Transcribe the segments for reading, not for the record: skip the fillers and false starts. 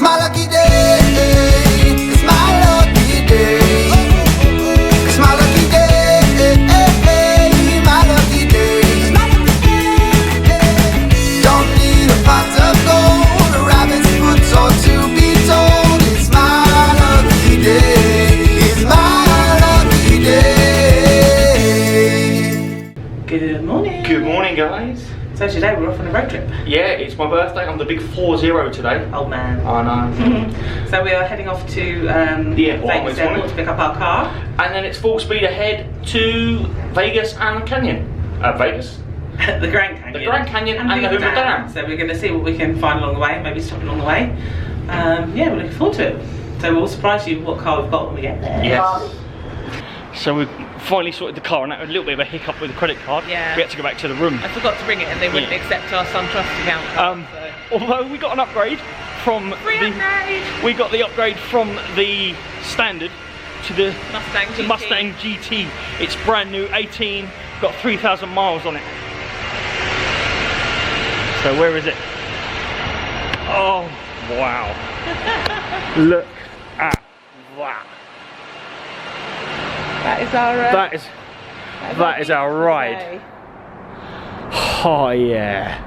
my lucky day. It's my lucky day. It's my lucky day. My lucky day. Don't need a pot of gold, a rabbit's foot or to be told. It's my lucky day. It's my lucky day. Good morning. Good morning, guys. So today we're off on a road trip. Yeah, it's my birthday. I'm the big 40 today. Oh man. I know. So we are heading off to the airport to pick up our car. And then it's full speed ahead to Vegas and Canyon. Vegas? The Grand Canyon. The Grand Canyon and the Hoover Dam. So we're going to see what we can find along the way, maybe stop along the way. Yeah, we're looking forward to it. So we'll surprise you with what car we've got when we get there. Yes. So we've finally sorted the car and that was a little bit of a hiccup with the credit card. Yeah. We had to go back to the room. I forgot to bring it and they wouldn't accept our SunTrust account card. Although we got an upgrade from we got the upgrade from the standard to the Mustang GT. It's brand new, 18, got 3,000 miles on it. So where is it? Oh wow. Look at that. That is our that is our ride. Today. Oh yeah.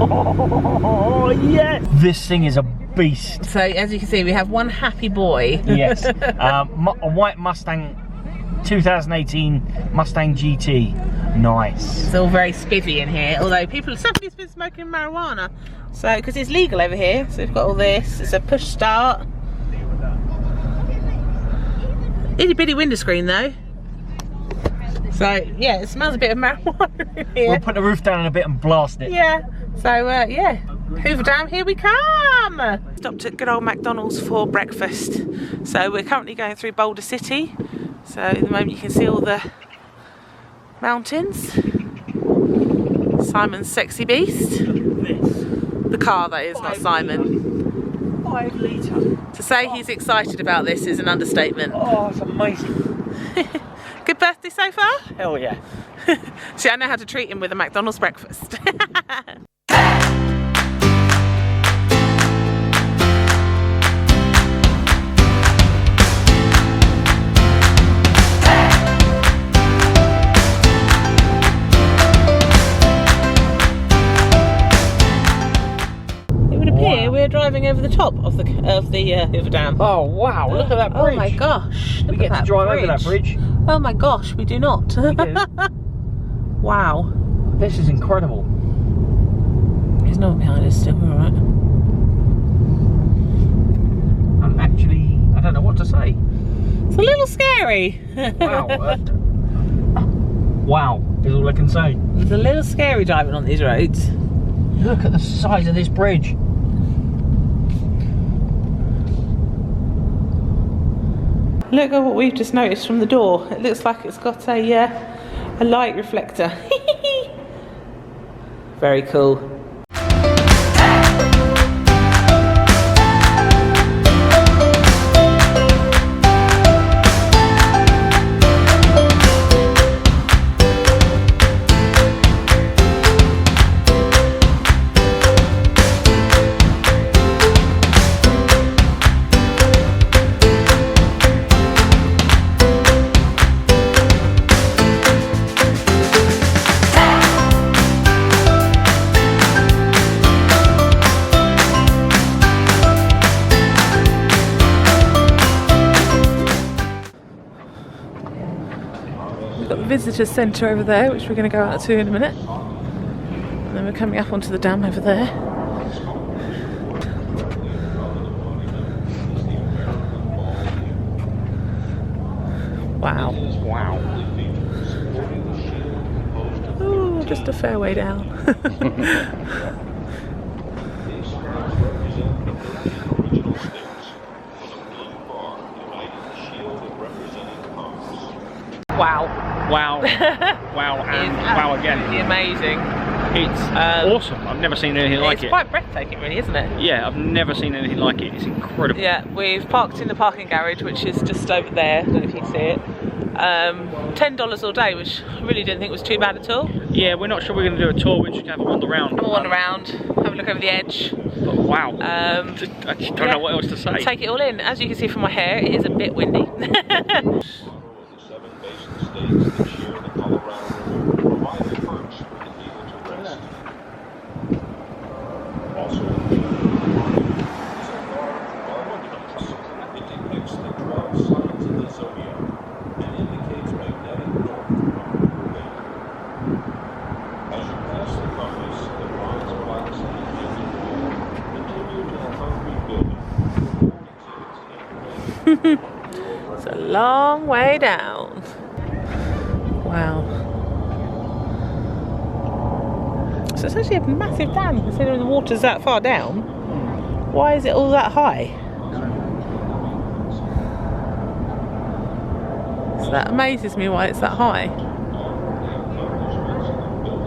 Oh yeah. This thing is a beast. So as you can see, we have one happy boy. Yes. A white Mustang, 2018 Mustang GT. Nice. It's all very spivvy in here, although somebody's been smoking marijuana. So because it's legal over here, so we've got all this. It's a push start. Itty bitty window screen though. So yeah, it smells a bit of marijuana in here. We'll put the roof down in a bit and blast it. Yeah. So yeah, Hoover Dam, here we come. Stopped at good old McDonald's for breakfast. So we're currently going through Boulder City. So at the moment you can see all the mountains. Simon's sexy beast. The car that is, not Simon. 5 litre. To say he's excited about this is an understatement. Oh, it's amazing. Good birthday so far? Hell yeah. See, I know how to treat him with a McDonald's breakfast. Here we're driving over the top of the Hoover Dam. Oh wow, look at that bridge. Oh my gosh, we get to drive over that bridge. Oh my gosh, we do not. We do. Wow. This is incredible. There's no one behind us still, we're alright. I'm actually, I don't know what to say. It's a little scary. Wow. Wow, is all I can say. It's a little scary driving on these roads. Look at the size of this bridge. Look at what we've just noticed from the door. It looks like it's got a light reflector. Very cool. Visitor centre over there, which we're going to go out to in a minute, and then we're coming up onto the dam over there. Wow. Wow. Oh, just a fair way down. Wow. Wow. Wow and wow again. Amazing. It's awesome. I've never seen anything like it. It's quite breathtaking really, isn't it? Yeah, I've never seen anything like it. It's incredible. Yeah, we've parked in the parking garage, which is just over there. I don't know if you can see it. $10 all day, which I really didn't think was too bad at all. Yeah, we're not sure we're going to do a tour. We're just going to have a wander around. Have a wander around, have a look over the edge. But wow, I just don't know what else to say. Take it all in. As you can see from my hair, it is a bit windy. It's a long way down. Wow. So it's actually a massive dam considering the water's that far down. Why is it all that high? So that amazes me why it's that high.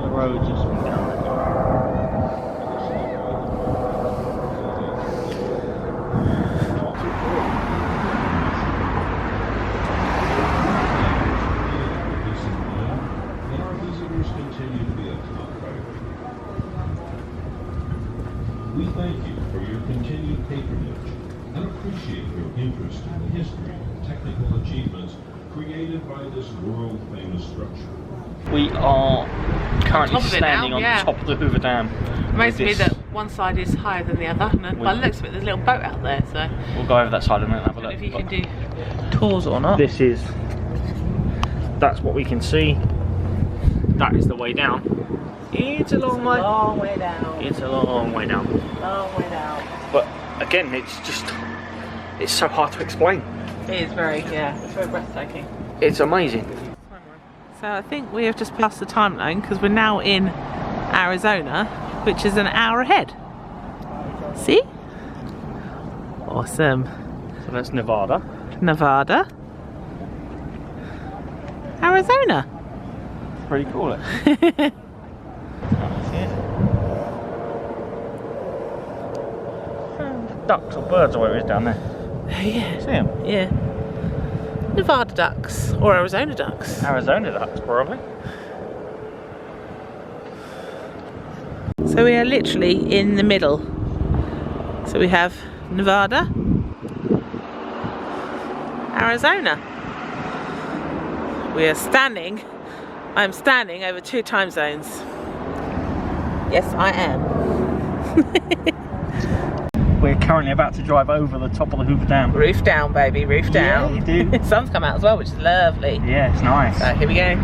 The road just went down. We thank you for your continued patronage and appreciate your interest in the history and technical achievements created by this world-famous structure. We are currently standing on the top of the Hoover Dam. Amazes me that one side is higher than the other. And by the looks of it, there's a little boat out there. So we'll go over that side and then have a I look. don't know if you can do tours or not. That's what we can see. That is the way down. It's a long way. Long way down. It's a long way down. Long way down. But again, it's so hard to explain. It is very, it's very breathtaking. It's amazing. So I think we have just passed the time zone because we're now in Arizona, which is an hour ahead. See? Awesome. So that's Nevada. Nevada. Arizona. Pretty cool. Ducks or birds or whatever it is down there. Yeah. See them? Yeah. Nevada ducks or Arizona ducks. Arizona ducks, probably. So we are literally in the middle. So we have Nevada, Arizona. We are standing. I'm standing over 2 time zones. Yes, I am. We're currently about to drive over the top of the Hoover Dam. Roof down, baby, roof down. Yeah, you do. Sun's come out as well, which is lovely. Yeah, it's nice. So here we go.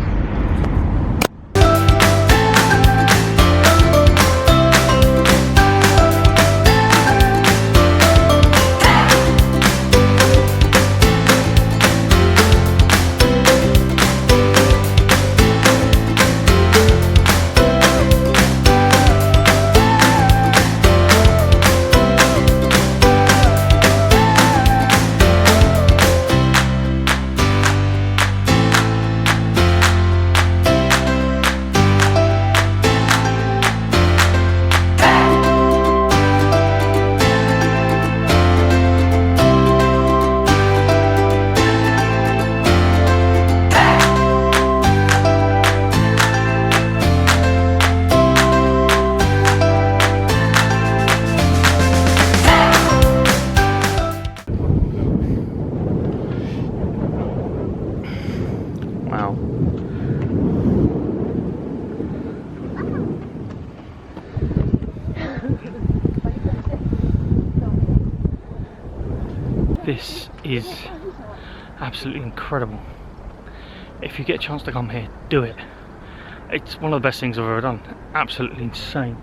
This is absolutely incredible. If you get a chance to come here, do it. It's one of the best things I've ever done. Absolutely insane.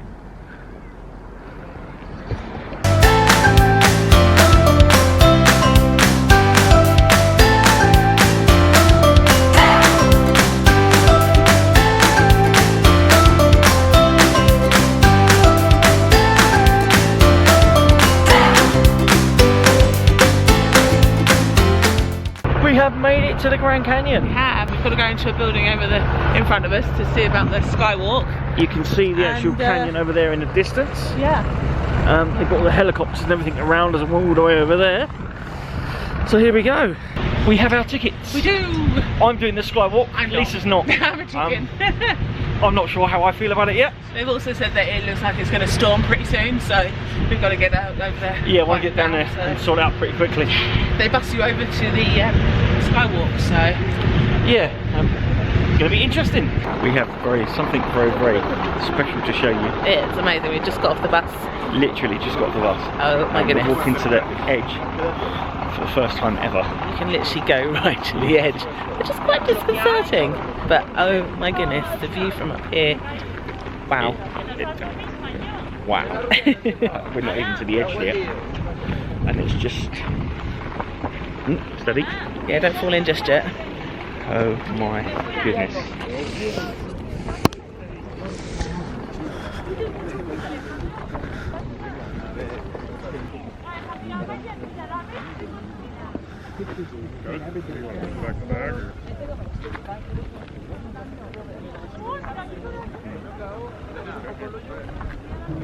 We have made it to the Grand Canyon. We have. We've got to go into a building over there in front of us to see about the skywalk. You can see the actual canyon over there in the distance. Yeah. They've got all the helicopters and everything around us all the way over there. So here we go. We have our tickets. We do. I'm doing the skywalk. Lisa's not. I'm a chicken. I'm not sure how I feel about it yet. They've also said that it looks like it's going to storm pretty soon, so we've got to get out over there. Yeah, I want to get down there and sort it out pretty quickly. They bus you over to the skywalk, so yeah, gonna be interesting. We have something very special to show you. it's amazing. We just got off the bus. Literally just got off the bus. Oh my goodness. We're walking to the edge for the first time ever. You can literally go right to the edge, which is quite disconcerting. But oh my goodness, the view from up here. Wow. Wow. We're not even to the edge yet. And it's just... steady. Yeah, don't fall in just yet. Oh my goodness.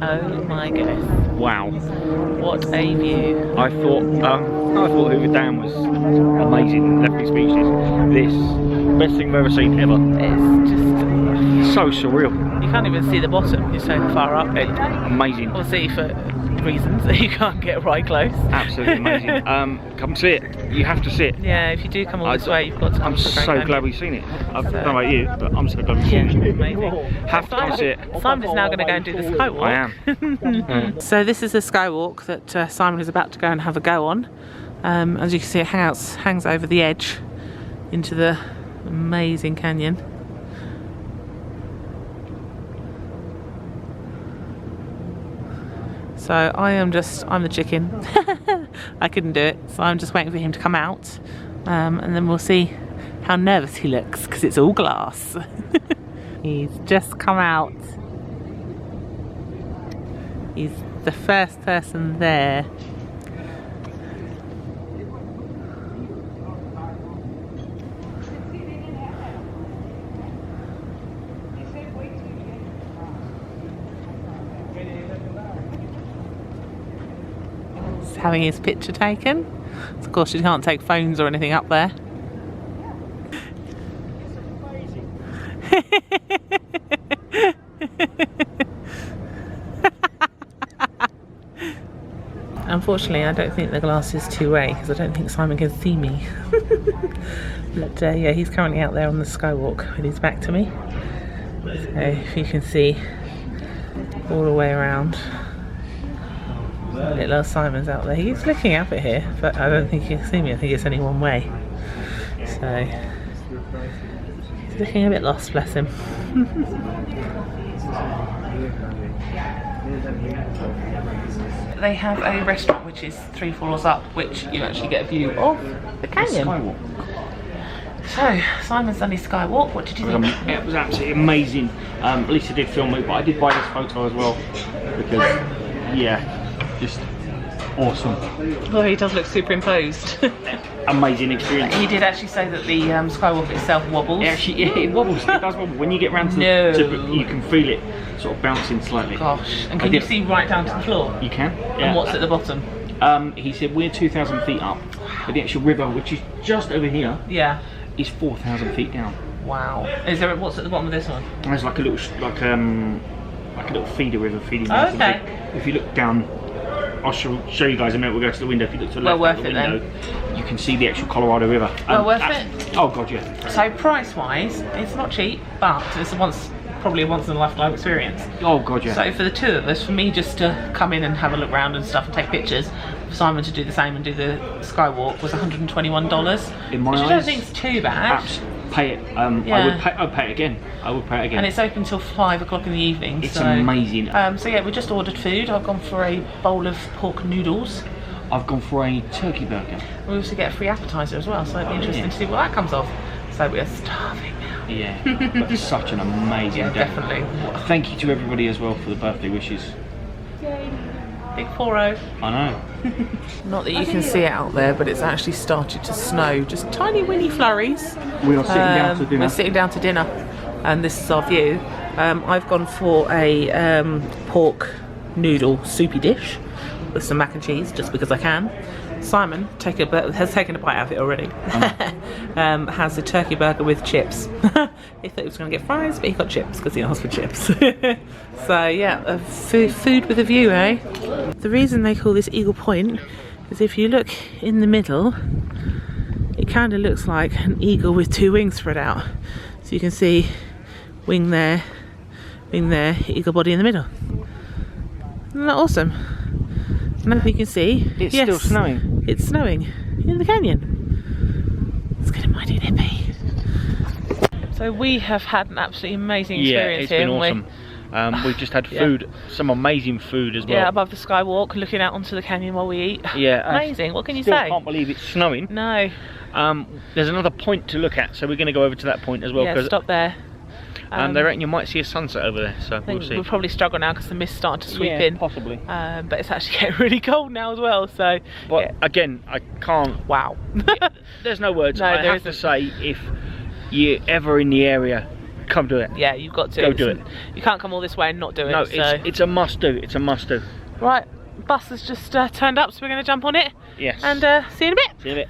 Oh my goodness. Wow. What a view. I thought Hoover Dam was amazing, left me speechless. This, best thing I've ever seen ever. It's just... So surreal. You can't even see the bottom, you're so far up. Amazing. Obviously for reasons that you can't get right close. Absolutely amazing. Come see it. You have to see it. Yeah, if you do come all this way, you've got to come. I'm so glad we've seen it. I don't know about you, but I'm so glad we've seen it. Amazing. Have to come see it. Simon is now going to go and do the skywalk. I am. So this is the skywalk that Simon is about to go and have a go on. As you can see, it hangs over the edge into the amazing canyon. So I'm the chicken. I couldn't do it, so I'm just waiting for him to come out, and then we'll see how nervous he looks because it's all glass. He's just come out. He's the first person there. Having his picture taken. So of course you can't take phones or anything up there. Unfortunately, I don't think the glass is two-way because I don't think Simon can see me. But yeah, he's currently out there on the skywalk with his back to me. So if you can see all the way around. Little Simon's out there. He's looking up at here, but I don't think he can see me. I think it's only one way. So he's looking a bit lost, bless him. They have a restaurant which is 3 floors up, which you actually get a view of the canyon. Skywalk. So Simon's done his skywalk. What did you think? It was absolutely amazing. Lisa did film it, but I did buy this photo as well because, yeah. Just awesome. Oh, he does look superimposed. Amazing experience. He did actually say that the skywalk itself wobbles. Actually, yeah, it wobbles. It does wobble. When you get round to you can feel it sort of bouncing slightly. Gosh. And can you see right down to the floor? You can. Yeah. And what's at the bottom? He said we're 2,000 feet up, but the actual river, which is just over here, is 4,000 feet down. Wow. Is there what's at the bottom of this one? There's like a little feeder river feeding down. Oh, okay. If you look down. I'll show you guys a minute. We'll go to the window. If you look to the left of the window, you can see the actual Colorado River. Well worth it? Oh god, yeah. So price-wise, it's not cheap, but it's probably a once-in-a-lifetime experience. Oh god, yeah. So for the two of us, for me just to come in and have a look around and stuff and take pictures, for Simon to do the same and do the skywalk was $121. In my which eyes, I don't think is too bad. Pay it. I'd pay it again. I would pay it again. And it's open till 5 o'clock in the evening. It's amazing. So yeah, we just ordered food. I've gone for a bowl of pork noodles. I've gone for a turkey burger. We also get a free appetizer as well, so it'll be interesting to see what that comes off. So we're starving now. Yeah, but it's such an amazing day. Definitely. Thank you to everybody as well for the birthday wishes. Yay. Big 4-0. I know. Not that you can see it out there, but it's actually started to snow. Just tiny winny flurries. We are sitting down to dinner. We're sitting down to dinner, and this is our view. I've gone for a pork noodle soupy dish with some mac and cheese, just because I can. Simon has taken a bite out of it already. Has a turkey burger with chips. He thought he was going to get fries, but he got chips because he asked for chips. So yeah, food with a view, eh? The reason they call this Eagle Point is if you look in the middle, it kind of looks like an eagle with two wings spread out. So you can see wing there, eagle body in the middle. Isn't that awesome? And as you can see, it's still snowing. It's snowing in the canyon. It's getting mighty nippy. So we have had an absolutely amazing experience here. Yeah, it's been awesome. We've just had food, some amazing food as well. Yeah, above the skywalk, looking out onto the canyon while we eat. Yeah, amazing. What can you say? I can't believe it's snowing. No. There's another point to look at, so we're going to go over to that point as well. Yeah, stop there. They reckon you might see a sunset over there, so we'll see. We'll probably struggle now because the mist's starting to sweep in. Possibly. But it's actually getting really cold now as well, so... But again, I can't... Wow. There's no words. No, I have to say, if you're ever in the area, come do it. Yeah, you've got to. Go do it. You can't come all this way and not do it. No, so. it's a must do. It's a must do. Right, bus has just turned up, so we're going to jump on it. Yes. And see you in a bit. See you in a bit.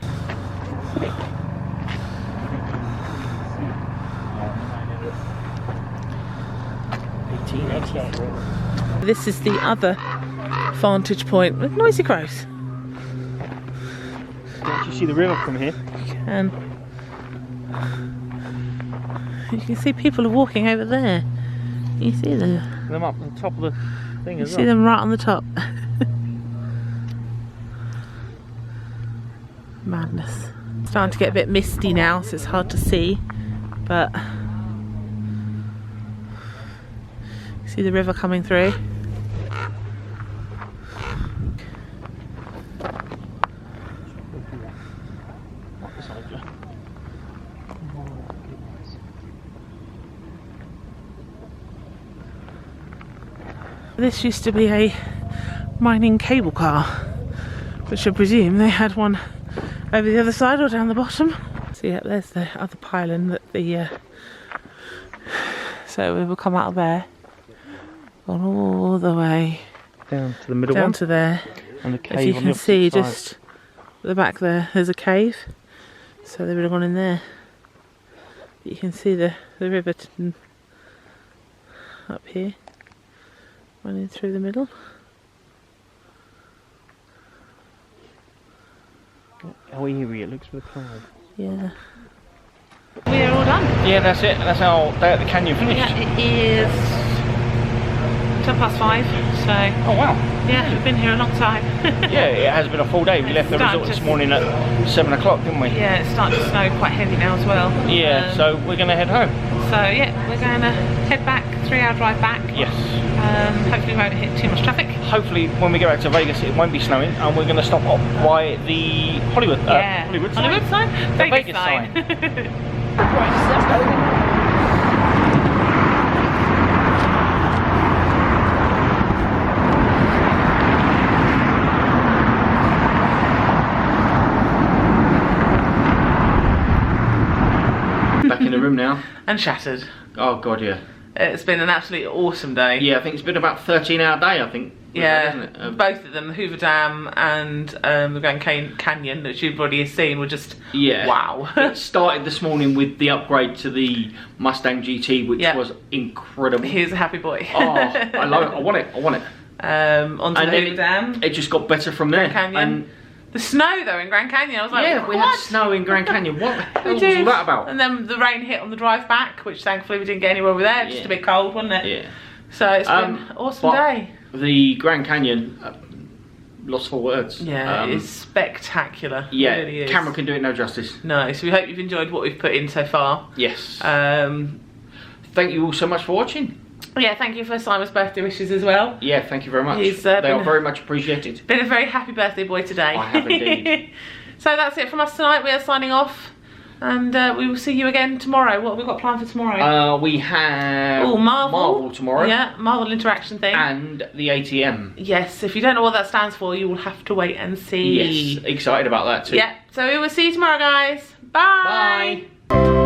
This is the other vantage point with noisy crows. Can't you see the river from here? And you can see people are walking over there. You see them up on the top of the thing as well. See them right on the top. Madness. It's starting to get a bit misty now, so it's hard to see, but see the river coming through. This used to be a mining cable car, which I presume they had one over the other side or down the bottom. So yeah, there's the other pylon that so we will come out of there, gone all the way down to the middle down one, to there. and the cave. As you on can the see, side. just at the back there's a cave, so they would have gone in there. You can see the river up here, running through the middle. How eerie it looks with the cloud. Yeah. We are all done. Yeah, that's it. That's our day at the canyon finished. Yeah, it is 5:10, so... Oh wow. Yeah, we've been here a long time. Yeah, it has been a full day. We left the resort this morning at 7 o'clock, didn't we? Yeah, it's starting to snow quite heavy now as well. Yeah, so we're going to head home. So yeah, we're going to head back, 3-hour drive back. Yes. Hopefully we won't hit too much traffic. Hopefully when we get back to Vegas it won't be snowing, and we're going to stop off by the Hollywood sign? Vegas sign. Right, let's go. Back in the room now. And shattered. Oh god, yeah. It's been an absolutely awesome day. Yeah, I think it's been about a 13-hour day, I think. Yeah, Isn't it? both of them, the Hoover Dam and the Grand Canyon, which you've already seen, were just wow. It started this morning with the upgrade to the Mustang GT, which was incredible. Here's a happy boy. Oh, I love it. I want it. Onto the Hoover Dam. It just got better from there. Grand Canyon. The snow though in Grand Canyon, I was like, yeah, we had snow in Grand Canyon. What the hell was all that about? And then the rain hit on the drive back, which thankfully we didn't get anywhere with there. Just a bit cold, wasn't it? Yeah. So it's been an awesome day. The Grand Canyon, lost for words. Yeah, it's spectacular. Yeah, it really is. Camera can do it no justice. No, so we hope you've enjoyed what we've put in so far. Yes. Thank you all so much for watching. Yeah, thank you for Simon's birthday wishes as well. Yeah, thank you very much. They are very much appreciated. Been a very happy birthday boy today. I have indeed. So that's it from us tonight. We are signing off, and we will see you again tomorrow. What have we got planned for tomorrow? We have Marvel tomorrow. Yeah, Marvel interaction thing. And the ATM. Yes, if you don't know what that stands for, you will have to wait and see. Yes, excited about that too. Yeah, so we will see you tomorrow, guys. Bye. Bye.